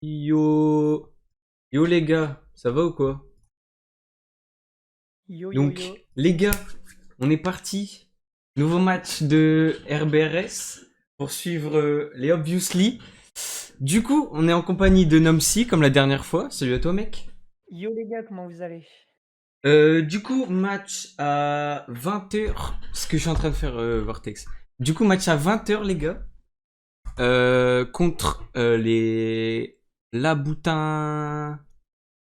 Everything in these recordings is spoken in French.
Yo, yo les gars, ça va ou quoi? Yo yo yo. Donc, les gars, on est parti. Nouveau match de RBRS pour suivre les Obviously. Du coup, on est en compagnie de Nomsi comme la dernière fois. Salut à toi, mec. Yo les gars, comment vous allez? Du coup, match à 20 h. Ce que je suis en train de faire, Vortex. Du coup, match à 20 h, les gars. Contre les Laboutins.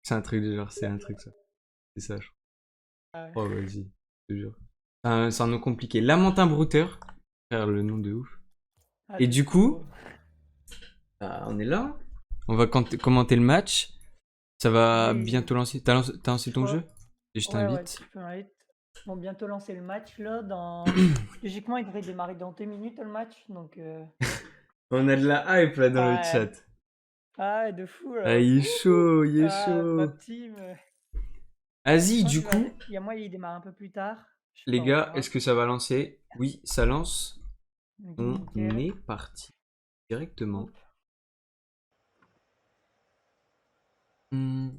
C'est un truc de genre, c'est un truc ça. C'est ça, je Ah, crois. Oh, vas-y, je te jure. C'est un nom compliqué. Lamentin Brouteur. Faire le nom de ouf. Et de du fou. coup, on est là. On va commenter le match. Ça va Oui, bientôt lancer. T'as lancé je ton crois. jeu? Et je Ouais, ouais, t'invite. tu peux m'inviter. Bon, bientôt lancer le match là. Logiquement, il devrait démarrer dans 2 minutes le match. Donc, On a de la hype là dans le ouais. chat. Ah, de fou Ah, là. il est Wouhou. chaud, il est Ah, ma chaud. team. Je Vas-y, pense du qu'il va. coup, Il y a moi, il démarre un peu plus tard. Je sais les pas, on gars, verra. est-ce que ça va lancer? Oui, ça lance. Ok, On nickel. est parti directement. Hop. Hum,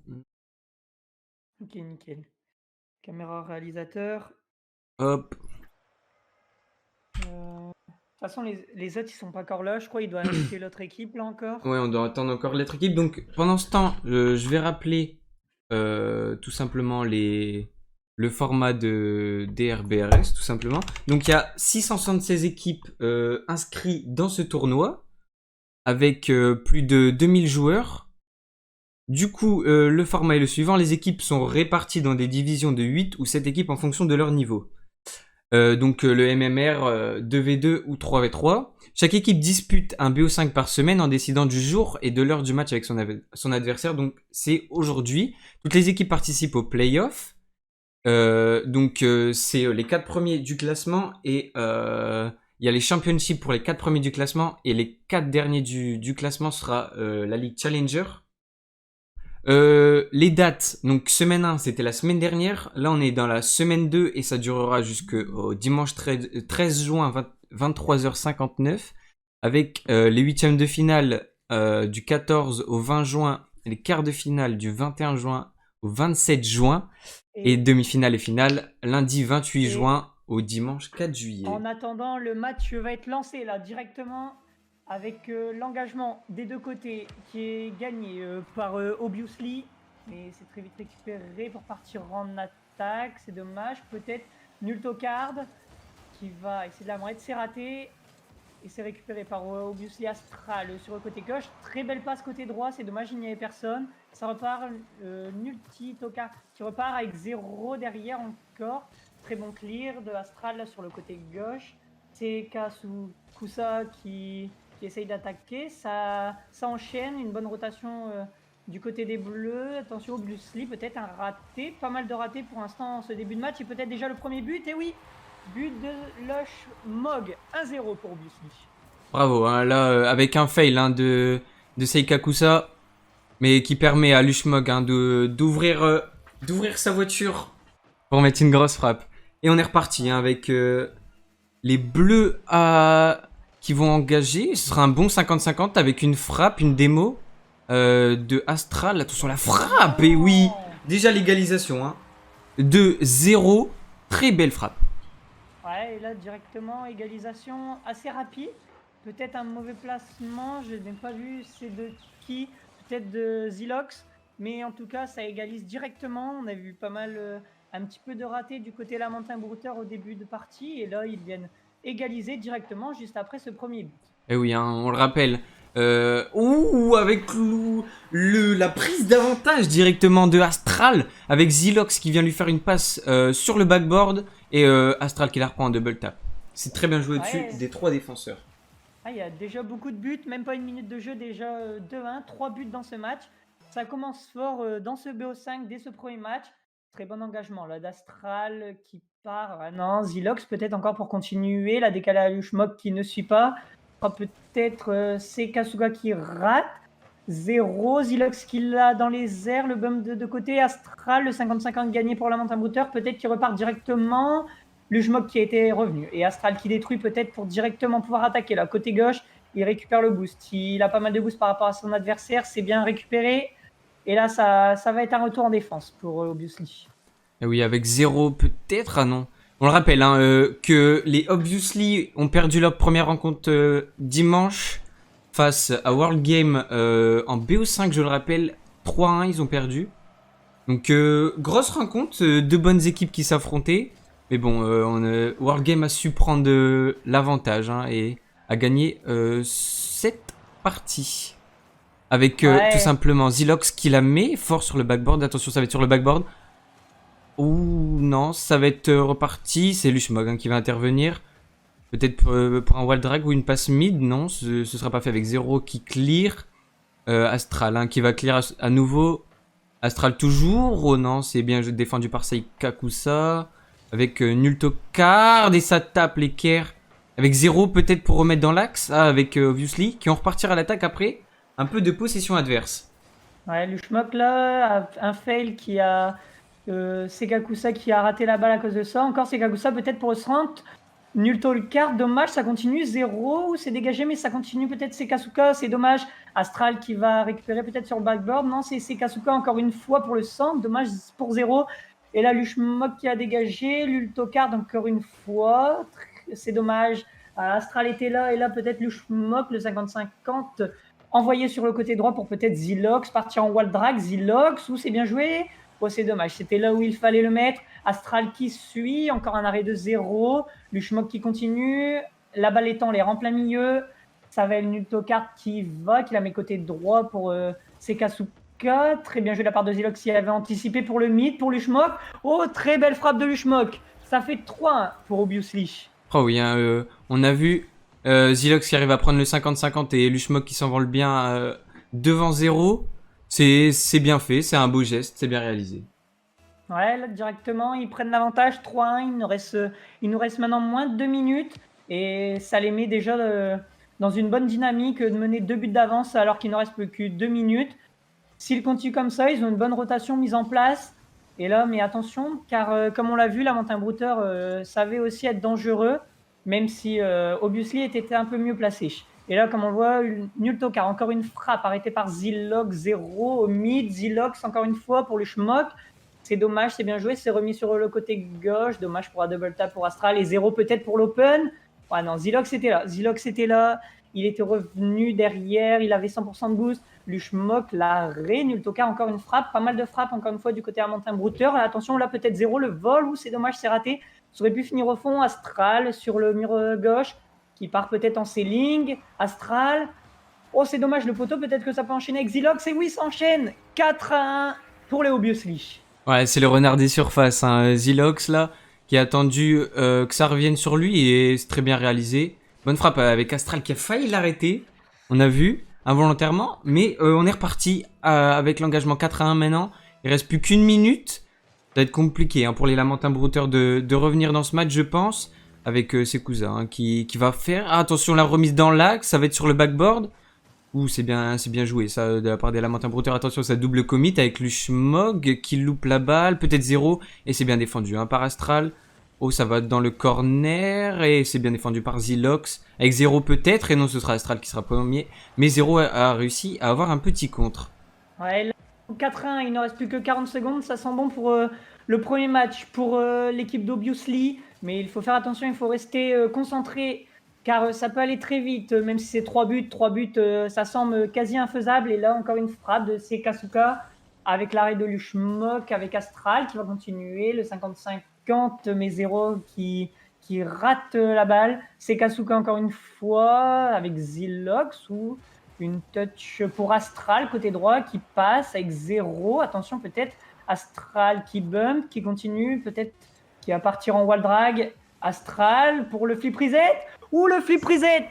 Ok, nickel. Caméra réalisateur. Hop. De toute façon, les autres, ils sont pas encore là. Je crois qu'ils doivent inviter l'autre équipe là encore. Ouais, on doit attendre encore l'autre équipe. Donc, pendant ce temps, je vais rappeler tout simplement le format de DRBRS, tout simplement. Donc, il y a 676 équipes inscrites dans ce tournoi, avec plus de 2000 joueurs. Du coup, le format est le suivant. Les équipes sont réparties dans des divisions de 8 ou 7 équipes en fonction de leur niveau. Donc le MMR 2v2 ou 3v3. Chaque équipe dispute un BO5 par semaine en décidant du jour et de l'heure du match avec son adversaire. Donc c'est aujourd'hui. Toutes les équipes participent au playoff. C'est les 4 premiers du classement et il y a les championships pour les 4 premiers du classement et les 4 derniers du classement sera la Ligue Challenger. Les dates, donc semaine 1, c'était la semaine dernière. Là, on est dans la semaine 2 et ça durera jusqu'au dimanche 13 juin 23h59 avec les huitièmes de finale du 14 au 20 juin, les quarts de finale du 21 juin au 27 juin et Et, demi-finale et finale lundi 28 et juin au dimanche 4 En juillet. attendant, le match va être lancé là directement avec l'engagement des deux côtés qui est gagné par Obviously. Mais c'est très vite récupéré pour partir en attaque. C'est dommage. Peut-être Nultocard qui va essayer de la mettre. C'est raté. Et c'est récupéré par Obviously Astral sur le côté gauche. Très belle passe côté droit. C'est dommage, il n'y avait personne. Ça repart. Nultocard qui repart avec 0 derrière encore. Très bon clear de Astral là, sur le côté gauche. C'est Kusa qui essaye d'attaquer. Ça enchaîne, une bonne rotation du côté des Bleus. Attention, Obviously, peut-être un raté. Pas mal de ratés pour l'instant en ce début de match. Et peut-être déjà le premier but. Et oui, but de Lush Mog. 1-0 pour Obviously. Bravo, hein, là, avec un fail hein, de Seika Kusa, mais qui permet à Lushmog hein, d'ouvrir sa voiture pour mettre une grosse frappe. Et on est reparti hein, avec les bleus qui vont engager. Ce sera un bon 50-50 avec une frappe, une démo de Astral. Attention, la frappe. Et oui, Non. déjà l'égalisation. Hein. De 0. Très belle frappe. Ouais, et là directement, égalisation assez rapide. Peut-être un mauvais placement, je n'ai pas vu c'est de qui, peut-être de Zilox. Mais en tout cas, ça égalise directement. On a vu pas mal, un petit peu de raté du côté Lamentin Brouteur au début de partie. Et là, ils viennent égaliser directement juste après ce premier but. Et oui, hein, on le rappelle. Avec la prise d'avantage directement de Astral, avec Zilox qui vient lui faire une passe sur le backboard et Astral qui la reprend en double tap. C'est très bien joué dessus Ouais, des trois défenseurs. ah, il y a déjà beaucoup de buts, même pas une minute de jeu, déjà 2-1, 3 buts dans ce match. Ça commence fort dans ce BO5 dès ce premier match. Très bon engagement là d'Astral qui part. Ah non, Zilox peut-être encore pour continuer. La décalé à Lushmok qui ne suit pas. Peut-être c'est Kasuga qui rate. 0, Zilox qui l'a dans les airs, le bump de côté. Astral, le 50-50 gagné pour la montagne brouteur. Peut-être qu'il repart directement. Le Jmok qui a été revenu. Et Astral qui détruit peut-être pour directement pouvoir attaquer là, côté gauche. il récupère le boost. Il a pas mal de boost par rapport à son adversaire, c'est bien récupéré. Et là, ça va être un retour en défense pour Obviously. Ah oui, avec 0 peut-être. Ah non. On le rappelle hein, que les Obviously ont perdu leur première rencontre dimanche face à World Game en BO5, je le rappelle. 3-1, ils ont perdu. Donc, grosse rencontre, deux bonnes équipes qui s'affrontaient. Mais bon, World Game a su prendre l'avantage hein, et a gagné cette partie. Avec tout Ouais, simplement Zilox qui la met fort sur le backboard. Attention, ça va être sur le backboard. Ouh, non, ça va être reparti. C'est Lushmog hein, qui va intervenir. Peut-être pour un wall drag ou une passe mid. Non, ce sera pas fait avec Zero qui clear. Astral hein, qui va clear à nouveau. Astral toujours. Oh non, c'est bien défendu par Seikakusa. Avec Nultocard et ça tape l'équerre. Avec Zero peut-être pour remettre dans l'axe. Ah, avec Obviously qui vont repartir à l'attaque après. Un peu de possession adverse. ouais, le Schmock là, a un fail qui a Segakusa qui a raté la balle à cause de ça. Encore Segakusa peut-être pour le front. Nulto le carte, dommage, ça continue. 0, c'est dégagé, mais ça continue peut-être Sekasuka, c'est dommage. Astral qui va récupérer peut-être sur le backboard. Non, c'est Sekasuka encore une fois pour le centre, dommage pour 0. Et là, Lushmok qui a dégagé. Lultocard encore une fois, c'est dommage. Astral était là, et là peut-être Lushmok, le 50-50, envoyé sur le côté droit pour peut-être Zilox, partir en wall drag. Zilox, où c'est bien joué. Oh, c'est dommage, c'était là où il fallait le mettre. Astral qui suit, encore un arrêt de 0. Lushmok qui continue. La balle étant l'air en plein milieu. Ça va être Nultocard qui la met côté droit pour Sekasuka. Très bien joué de la part de Zilox qui avait anticipé pour le mid, pour Lushmok. Oh, très belle frappe de Lushmok. Ça fait 3-1 pour Obviously. Oh oui, hein, on a vu Zilox qui arrive à prendre le 50-50 et Lushmok qui s'envole bien devant 0. C'est bien fait, c'est un beau geste, c'est bien réalisé. Ouais, là, directement, ils prennent l'avantage. 3-1, il nous reste maintenant moins de 2 minutes. Et ça les met déjà dans une bonne dynamique de mener 2 buts d'avance alors qu'il ne reste plus que 2 minutes. S'ils continuent comme ça, ils ont une bonne rotation mise en place. Et là, mais attention, car comme on l'a vu, la Mountain Brouter savait aussi être dangereux, même si Obviously était un peu mieux placé. Et là, comme on le voit, Nultocard, encore une frappe arrêtée par Zilox, 0 au mid. Zilox, encore une fois, pour le Schmock. C'est dommage, c'est bien joué, c'est remis sur le côté gauche. Dommage pour un double tap pour Astral et 0 peut-être pour l'Open. Ouais, non, Zilox était là. Zilox était là. Il était revenu derrière. Il avait 100% de boost. Lushmok, l'arrêt. Nultocard, encore une frappe. Pas mal de frappes, encore une fois, du côté Armentin Brouter. Attention, là, peut-être 0. Le vol, ou c'est dommage, c'est raté. Ça aurait pu finir au fond. Astral sur le mur gauche qui part peut-être en ceiling. Astral. Oh, c'est dommage, le poteau. Peut-être que ça peut enchaîner avec Zilox. Et oui, ça enchaîne. 4-1 pour les Obviously. Ouais, c'est le renard des surfaces, hein. Zilox là, qui a attendu que ça revienne sur lui et c'est très bien réalisé. Bonne frappe avec Astral qui a failli l'arrêter, on a vu, involontairement, mais on est reparti avec l'engagement 4-1 maintenant. Il reste plus qu'une minute. Ça va être compliqué hein, pour les Lamentins Brouteurs de revenir dans ce match, je pense, avec ses cousins hein, qui va faire. Ah, attention, la remise dans l'axe, ça va être sur le backboard. Ouh, c'est bien joué ça de la part des Lamentins Brouteurs. Attention, ça double commit avec Lushmog qui loupe la balle, peut-être 0 et c'est bien défendu hein, par Astral. Oh, ça va dans le corner et c'est bien défendu par Zilox avec 0 peut-être et non, ce sera Astral qui sera premier. Mais 0 a réussi à avoir un petit contre. Ouais, là, 4-1, il ne reste plus que 40 secondes. Ça sent bon pour le premier match pour l'équipe d'Obviously. Mais il faut faire attention, il faut rester concentré car ça peut aller très vite. Même si c'est 3 buts, ça semble quasi infaisable. Et là, encore une frappe de Sekasuka avec l'arrêt de Lushmok, avec Astral qui va continuer. Le 50-50, mais 0 qui rate la balle. Sekasuka encore une fois avec Zilox ou une touch pour Astral côté droit qui passe avec 0. Attention, peut-être Astral qui bump, qui continue, peut-être qui va partir en wall drag. Astral pour le flip reset. Ou le flip reset.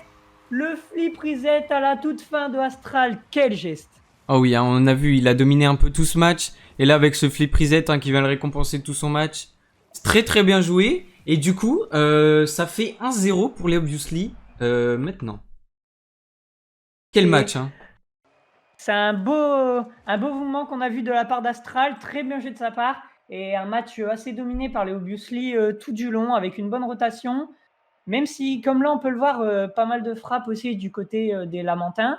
Le flip reset à la toute fin de Astral. Quel geste. Oh oui, hein, on a vu, il a dominé un peu tout ce match. Et là, avec ce flip reset hein, qui vient le récompenser tout son match, c'est très très bien joué. Et du coup, ça fait 1-0 pour les Obviously maintenant. Quel match, hein. C'est un beau mouvement qu'on a vu de la part d'Astral, très bien joué de sa part, et un match assez dominé par les Obviously tout du long, avec une bonne rotation. Même si, comme là, on peut le voir, pas mal de frappes aussi du côté des Lamentins.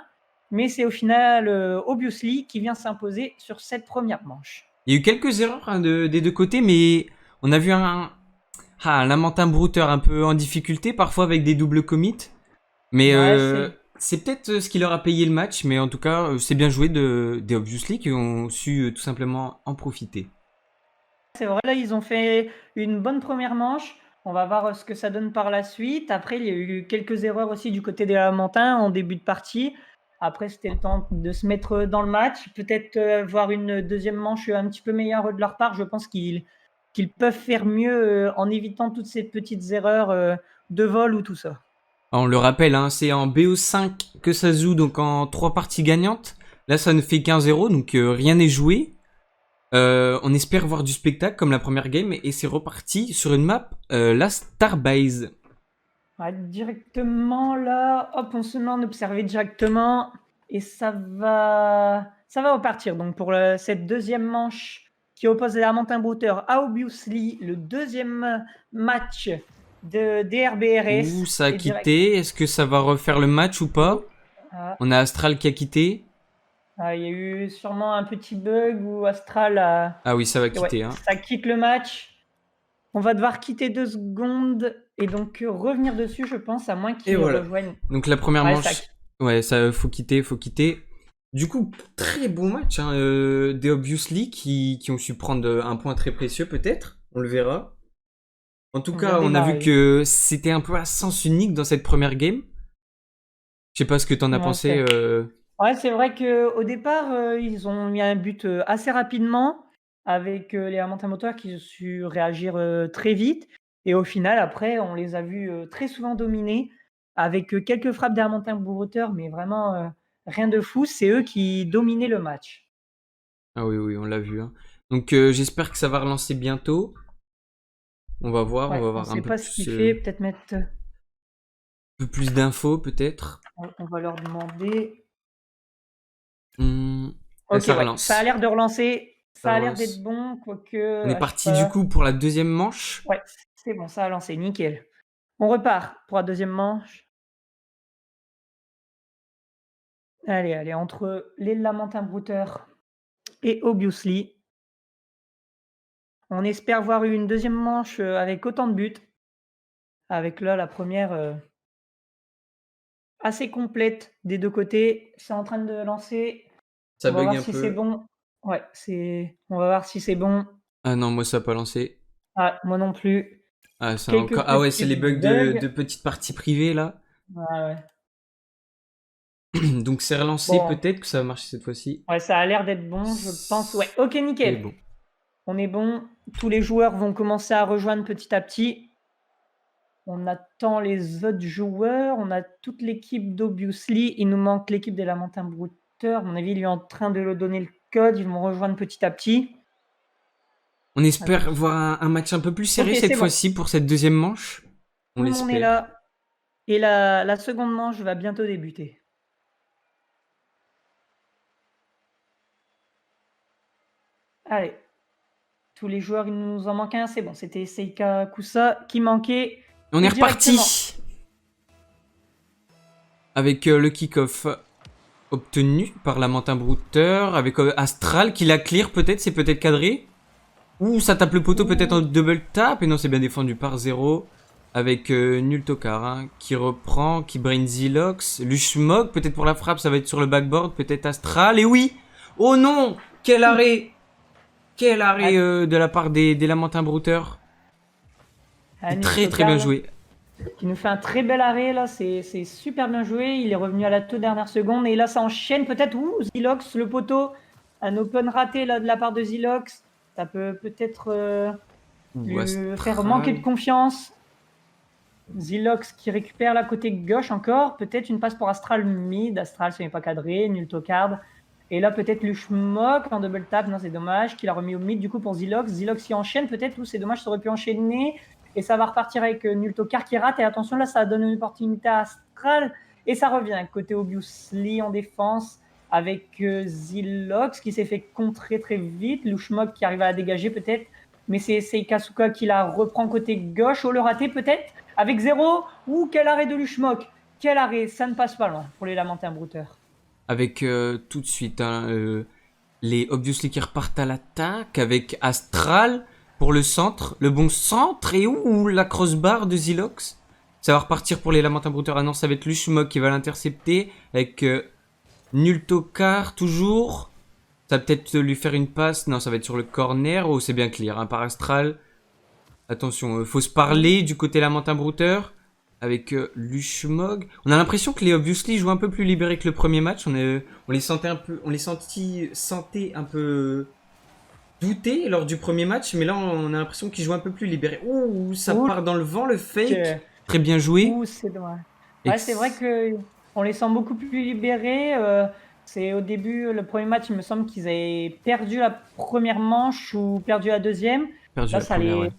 Mais c'est au final Obviously qui vient s'imposer sur cette première manche. Il y a eu quelques erreurs hein, des deux côtés, mais on a vu un Lamentin brouteur un peu en difficulté, parfois avec des doubles commits. Mais Ouais, c'est c'est peut-être ce qui leur a payé le match, mais en tout cas, c'est bien joué des Obviously qui ont su tout simplement en profiter. vrai, là, ils ont fait une bonne première manche. On va voir ce que ça donne par la suite. Après, il y a eu quelques erreurs aussi du côté des Lamentins en début de partie. Après, c'était le temps de se mettre dans le match. Peut-être voir une deuxième manche un petit peu meilleure de leur part. Je pense qu'ils peuvent faire mieux en évitant toutes ces petites erreurs de vol ou tout ça. On le rappelle, hein, c'est en BO5 que ça se joue, donc en 3 parties gagnantes. Là, ça ne fait qu'un 0, donc rien n'est joué. On espère voir du spectacle comme la première game, et c'est reparti sur une map, la Starbase. Ouais, directement là, hop, on se met en observer directement et ça va repartir. Donc pour cette deuxième manche qui oppose les Lamentins Brouteurs à Obviously, le deuxième match de DRBRS. Ouh, ça a Et direct. quitté. Est-ce que ça va refaire le match ou pas? Ah, On a Astral qui a quitté. il y a eu sûrement un petit bug où Astral a. Ah oui, ça va Ouais, quitter. Hein. ça quitte le match. On va devoir quitter 2 secondes et donc revenir dessus, je pense, à moins Et qu'ils voilà. rejoignent. Donc la première Ouais, manche, ouais, ça faut quitter, faut quitter. Du coup, très bon match hein, des Obviously qui ont su prendre un point très précieux peut-être. On le verra. En tout On vient cas, on a vu démarrer. que c'était un peu à sens unique dans cette première game. Je sais pas ce que t'en as Ouais, pensé. c'est vrai qu'au départ, ils ont mis un but assez rapidement avec les remontées moteurs qui ont su réagir très vite. Et au final, après, on les a vus très souvent dominer avec quelques frappes des remontées moteurs, mais vraiment rien de fou. C'est eux qui dominaient le match. Ah oui, oui, on l'a vu. Hein. Donc j'espère que ça va relancer bientôt. On va Ouais, on voir un sait peu pas ce qu'il fait. plus, Peut-être mettre. d'infos peut-être. On va leur demander. Là, Ok, ça ouais, ça a relance. l'air de relancer. Ça Ça a l'air d'être relance. bon, On quoique, est je sais parti du pas. coup pour la deuxième manche. Ouais, c'est bon, ça a lancé, nickel. On repart pour la deuxième manche. Allez, allez, entre les Lamentins Brouteurs et Obviously, on espère voir une deuxième manche avec autant de buts. Avec là la première assez complète des deux côtés. C'est en train de lancer. Ça On va bug voir un si c'est peu. bon. On va voir si c'est bon. Ah non, moi ça a pas lancé. Ah, moi non plus. Ah, ça a Quelques encore. Ah ouais, c'est petits les bugs bugs. de petites parties privées là. Ouais, ouais. Donc c'est relancé, Bon, peut-être que ça va marcher cette fois-ci. ouais, ça a l'air d'être bon, je pense. Ouais, ok, C'est nickel. bon. On est bon. Tous les joueurs vont commencer à rejoindre petit à petit. On attend les autres joueurs. On a toute l'équipe d'Obviously. Il nous manque l'équipe des Lamentins Brouteurs. À mon avis, il est en train de leur donner le code. Ils vont rejoindre petit à petit. On espère Attention. voir un match un peu plus Ok, serré cette c'est bon. fois-ci pour cette deuxième manche. On Tout le monde est l'espère. là. Et la seconde manche va bientôt débuter. Allez. Tous les joueurs, il nous en manque un. C'est bon. C'était Seika Kusa qui manquait. On est Et directement. reparti avec le kick-off obtenu par Lamentin Brouter, avec Astral qui la clear peut-être, c'est peut-être cadré. Ouh, ça tape le poteau peut-être en double tap, et non, c'est bien défendu par 0. Avec Nultokar hein, qui reprend, qui brain Zilox. Lushmog, peut-être pour la frappe, ça va être sur le backboard, peut-être Astral. Et oui! Oh non! Quel arrêt! Quel arrêt de la part des Lamentins Brouteurs. Très très bien joué. Qui nous fait un très bel arrêt là, c'est super bien joué. Il est revenu à la toute dernière seconde et là ça enchaîne peut-être. Ouh, Zilox, le poteau, un open raté là de la part de Zilox. Ça peut peut-être lui faire manquer de confiance. Zilox qui récupère la côté gauche encore. Peut-être une passe pour Astral mid. Astral, ce n'est pas cadré. Nul tocard. Et là, peut-être Lushmok en double tap. Non, c'est dommage. Qu'il a remis au mid du coup pour Zilox. Zilox qui enchaîne peut-être. Ou c'est dommage, ça aurait pu enchaîner. Et ça va repartir avec Nul tocard qui rate. Et attention, là, ça donne une opportunité à Astral. Et ça revient. Côté Obviously en défense. Avec Zilox qui s'est fait contrer très vite. Lushmok qui arrive à la dégager peut-être. mais c'est Seikasuka qui la reprend côté gauche. Oh, le raté peut-être avec 0. Ouh, quel arrêt de Lushmok. Quel arrêt, ça ne passe pas loin pour les Lamentins Brouteurs. Avec tout de suite les Obviously qui repartent à l'attaque avec Astral pour le centre, le bon centre et où la crossbar de Zilox. Ça va repartir pour les Lamentins Brouteurs. Ah non, ça va être Lushmok qui va l'intercepter avec Nultokar toujours. Ça va peut-être lui faire une passe. Non, ça va être sur le corner. Oh, c'est bien clear hein, par Astral. Attention, faut se parler du côté Lamentin Brouteur avec Lushmog. On a l'impression que les Obviously jouent un peu plus libérés que le premier match. On les sentait sentait un peu doutés lors du premier match, mais là on a l'impression qu'ils jouent un peu plus libérés. Ouh, ça part dans le vent le fake. Très bien joué. Ouh, c'est dommage. Ouais, c'est vrai que on les sent beaucoup plus libérés. C'est au début, le premier match, il me semble qu'ils avaient perdu la première manche ou perdu la deuxième. Perdu là, la première, ouais.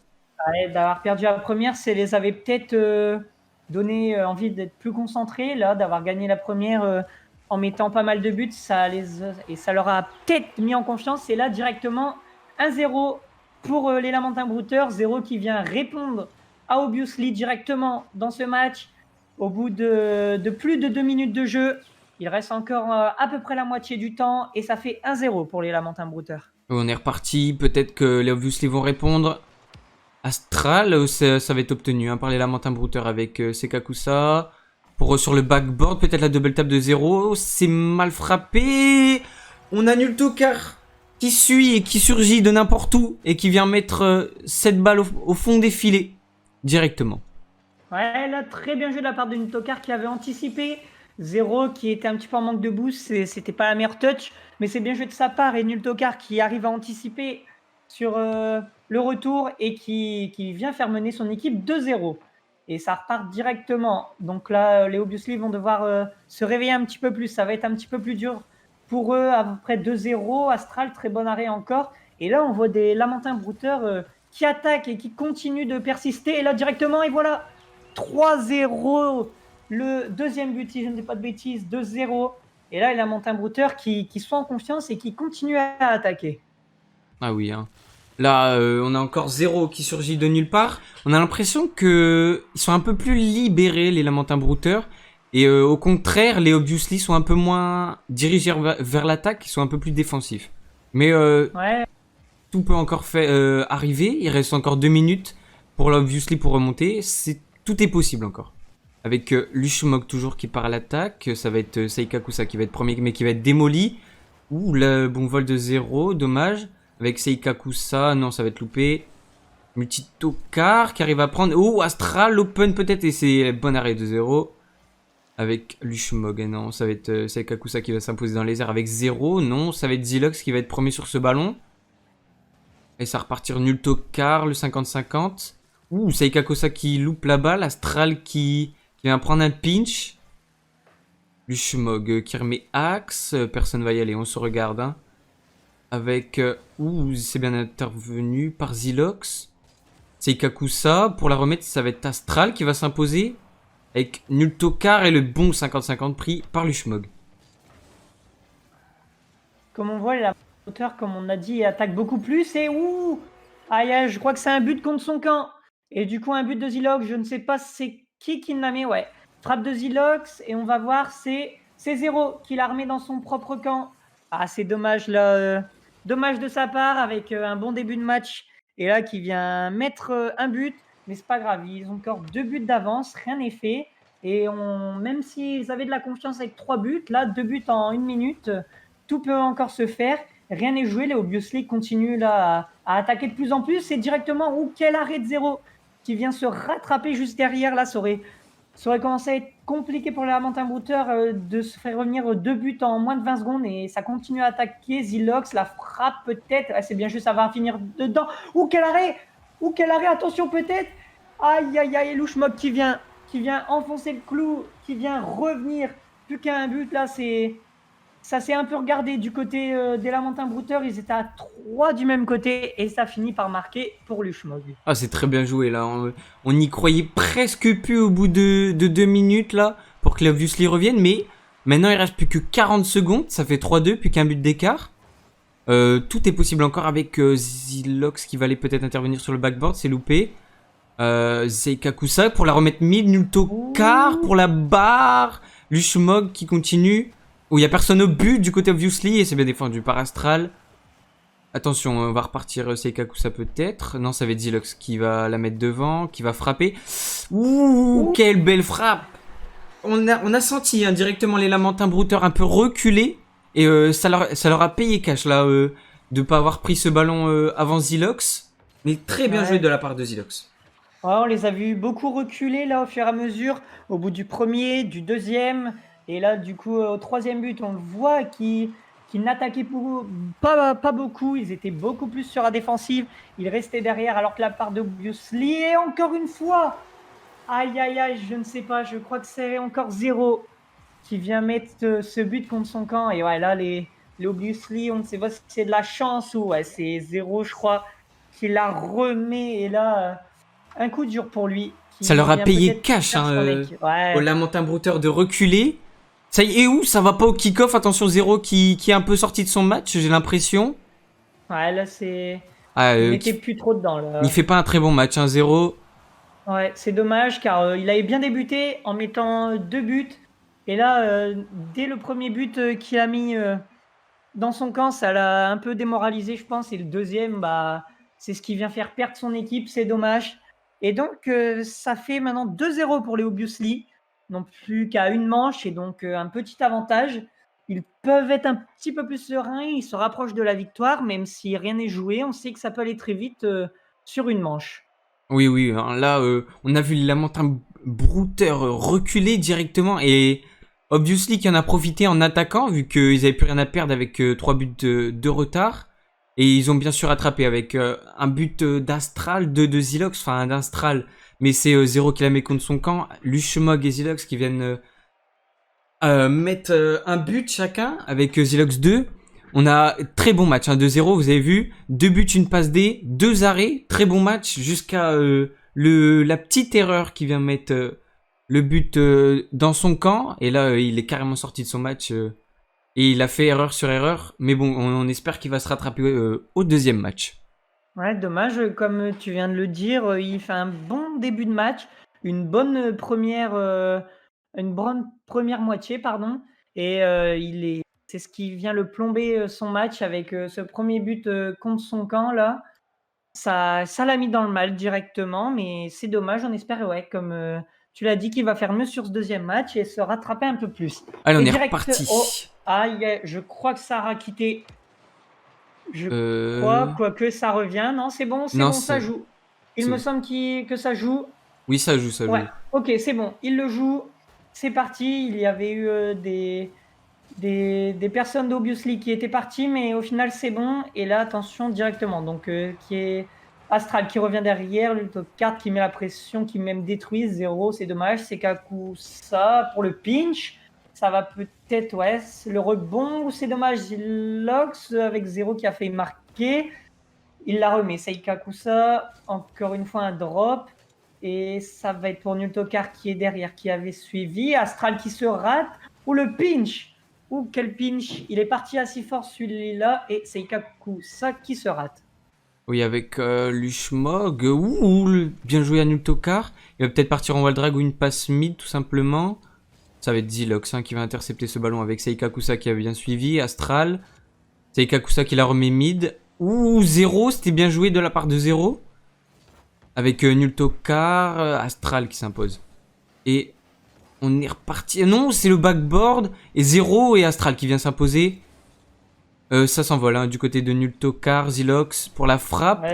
D'avoir perdu la première, ça les avait peut-être donné envie d'être plus concentrés. Là, d'avoir gagné la première en mettant pas mal de buts, et ça leur a peut-être mis en confiance. Et là, directement, 1-0 pour les Lamentins Brouteurs. 0 qui vient répondre à Obviously directement dans ce match. Au bout de plus de 2 minutes de jeu, il reste encore à peu près la moitié du temps. Et ça fait 1-0 pour les Lamentins Brouteurs. On est reparti. Peut-être que les Obviously vont répondre. Astral, ça va être obtenu hein, par les Lamentins Brouteurs avec Sekakusa. Sur le backboard, peut-être la double tap de 0. C'est mal frappé. On a Nultokar qui suit et qui surgit de n'importe où et qui vient mettre cette balle au fond des filets directement. Ouais, là, très bien joué de la part de Nultokar qui avait anticipé. 0 qui était un petit peu en manque de boost, c'était pas la meilleure touch, mais c'est bien joué de sa part. Et Nultokar qui arrive à anticiper sur le retour et qui vient faire mener son équipe 2-0. Et ça repart directement. Donc là, les Obviously vont devoir se réveiller un petit peu plus. Ça va être un petit peu plus dur pour eux, à peu près 2-0. Astral, très bon arrêt encore. Et là, on voit des Lamentins Brouteurs qui attaquent et qui continuent de persister. Et là, directement, et voilà, 3-0. Le deuxième but, si je ne dis pas de bêtises, 2-0. Et là, les Lamentins Brouteurs qui sont en confiance et qui continuent à attaquer. Ah oui, hein. Là, on a encore 0 qui surgit de nulle part. On a l'impression qu'ils sont un peu plus libérés, les Lamentins Brouteurs. Et au contraire, les Obviously sont un peu moins dirigés vers l'attaque, ils sont un peu plus défensifs. Mais ouais. Tout peut encore arriver. Il reste encore 2 minutes pour l'Obviously pour remonter. Tout est possible encore. Avec Lushmog toujours qui part à l'attaque. Ça va être Seikakusa qui va être premier, mais qui va être démoli. Ouh, le bon vol de 0, dommage. Avec Seikakusa, non, ça va être loupé. Multitokar qui arrive à prendre. Oh, Astral, open peut-être. Et c'est bon arrêt de 0. Avec Lushmog, non, ça va être Seikakusa qui va s'imposer dans les airs avec 0. Non, ça va être Zilox qui va être premier sur ce ballon. Et ça va repartir Nultokar, le 50-50. Ouh, Seikakusa qui loupe la balle. Astral qui vient prendre un pinch. Lushmog qui remet axe. Personne va y aller, on se regarde, hein. Avec... c'est bien intervenu par Zilox. Seikakusa. Pour la remettre, ça va être Astral qui va s'imposer. Avec Nultokar et le bon 50-50 pris par Lushmog. Comme on voit, la hauteur, comme on a dit, attaque beaucoup plus. Et aïe, je crois que c'est un but contre son camp. Et du coup, un but de Zilox. Je ne sais pas c'est qui l'a mis. Ouais. Frappe de Zilox. Et on va voir, c'est 0 qui l'a remis dans son propre camp. Ah, c'est dommage là. Dommage de sa part avec un bon début de match. Et là, qui vient mettre un but. Mais c'est pas grave. Ils ont encore 2 buts d'avance. Rien n'est fait. Et même s'ils avaient de la confiance avec 3 buts, là, 2 buts en 1 minute, tout peut encore se faire. Rien n'est joué. Les Obviously continuent là à attaquer de plus en plus. C'est directement, quel arrêt de 0 qui vient se rattraper juste derrière. Là, ça aurait commencé à être compliqué pour les Lamentins Brouteurs de se faire revenir 2 buts en moins de 20 secondes. Et ça continue à attaquer. Zilox, la frappe peut-être. C'est bien juste, ça va finir dedans. Quel arrêt! Quel arrêt! Attention peut-être! Aïe, aïe, aïe, Lushmog qui vient enfoncer le clou, qui vient revenir. Plus qu'un but, là, ça s'est un peu regardé du côté des Lamentins Brouteurs. Ils étaient à 3 du même côté et ça finit par marquer pour Lushmog. Ah, c'est très bien joué, là. On y croyait presque plus au bout de 2 minutes, là, pour que les Obviously reviennent. Mais maintenant, il reste plus que 40 secondes. Ça fait 3-2, plus qu'un but d'écart. Tout est possible encore avec Zilox qui va aller peut-être intervenir sur le backboard, c'est loupé. Zeikakusa pour la remettre mid, Nultokar pour la barre, Lushmog qui continue. Oh, il n'y a personne au but du côté Obviously et c'est bien défendu par Astral. Attention, on va repartir Seikakusa peut-être. Non, ça va être Zilox qui va la mettre devant, qui va frapper. Ouh, quelle belle frappe! On a senti directement les Lamentins brouteurs un peu reculés. Et ça leur a payé cash là, de ne pas avoir pris ce ballon avant Zilox. Mais très bien joué de la part de Zilox. Ouais, on les a vus beaucoup reculer là au fur et à mesure, au bout du premier, du deuxième, et là du coup au troisième but, on le voit qui n'attaquaient pas beaucoup, ils étaient beaucoup plus sur la défensive, ils restaient derrière alors que la part de Obviously, et encore une fois, aïe aïe aïe, je ne sais pas, je crois que c'est encore Zero qui vient mettre ce but contre son camp, et ouais là les Obviously, on ne sait pas si c'est de la chance ou ouais, c'est Zero je crois qui la remet, et là... Un coup dur pour lui. Ça leur a payé cash, au Lamentin brouteur de reculer. Ça y est, où ça va pas au kick-off. Attention, Zero qui est un peu sorti de son match, j'ai l'impression. Ouais, là, c'est... il n'était plus trop dedans, là. Il fait pas un très bon match, Zero. Ouais, c'est dommage, car il avait bien débuté en mettant 2 buts. Et là, dès le premier but qu'il a mis dans son camp, ça l'a un peu démoralisé, je pense. Et le deuxième, bah, c'est ce qui vient faire perdre son équipe, c'est dommage. Et donc, ça fait maintenant 2-0 pour les Obviously, non plus qu'à une manche, et donc un petit avantage. Ils peuvent être un petit peu plus sereins, ils se rapprochent de la victoire, même si rien n'est joué. On sait que ça peut aller très vite sur une manche. Oui, oui, là, on a vu les Lamentins brouteurs reculer directement, et Obviously qui en a profité en attaquant, vu qu'ils avaient plus rien à perdre avec 3 buts de retard. Et ils ont bien sûr rattrapé avec un but d'Astral, de Zilox, enfin d'Astral, mais c'est Zero qui la met contre son camp. Lushmog et Zilox qui viennent mettre un but chacun avec Zilox 2. On a très bon match, 2-0, vous avez vu. 2 buts, une passe D, 2 arrêts, très bon match jusqu'à la petite erreur qui vient mettre le but dans son camp. Et là, il est carrément sorti de son match. Et il a fait erreur sur erreur. Mais bon, on espère qu'il va se rattraper au deuxième match. Ouais, dommage, comme tu viens de le dire, il fait un bon début de match, une bonne première moitié, pardon. Et c'est ce qui vient le plomber son match avec ce premier but contre son camp là. Ça l'a mis dans le mal directement, mais c'est dommage. On espère, ouais, comme tu l'as dit, qu'il va faire mieux sur ce deuxième match et se rattraper un peu plus. Allez, on Et est direct, reparti. oh, aïe, je crois que ça a quitté. Je crois, quoique ça revient. Non, c'est bon, ça joue. Il me semble que ça joue. Oui, ça joue, ça joue. Ok, c'est bon, il le joue. C'est parti. Il y avait eu des personnes d'Obviously qui étaient parties, mais au final, c'est bon. Et là, attention, directement. Donc, qui est Astral qui revient derrière, le top 4 qui met la pression, qui même détruit. Zero, c'est dommage. C'est Kakusa pour le pinch. Ça va peut-être, ouais, le rebond, ou c'est dommage. Lox avec Zero qui a fait marquer. Il la remet. Seikakusa, encore une fois un drop. Et ça va être pour Nultokar qui est derrière, qui avait suivi. Astral qui se rate. Ou le pinch. Ou quel pinch. Il est parti assez fort celui-là. Et Seikakusa qui se rate. Oui, avec Lushmog. Bien joué à Nultokar. Il va peut-être partir en wall drag ou une passe mid tout simplement. Ça va être Zilox qui va intercepter ce ballon avec Seikakusa qui a bien suivi. Astral. Seikakusa qui la remet mid. Zero, c'était bien joué de la part de Zero. Avec Nultokar, Astral qui s'impose. Et on est reparti. Non, c'est le backboard. Et Zero et Astral qui vient s'imposer. Ça s'envole du côté de Nultokar, Zilox pour la frappe.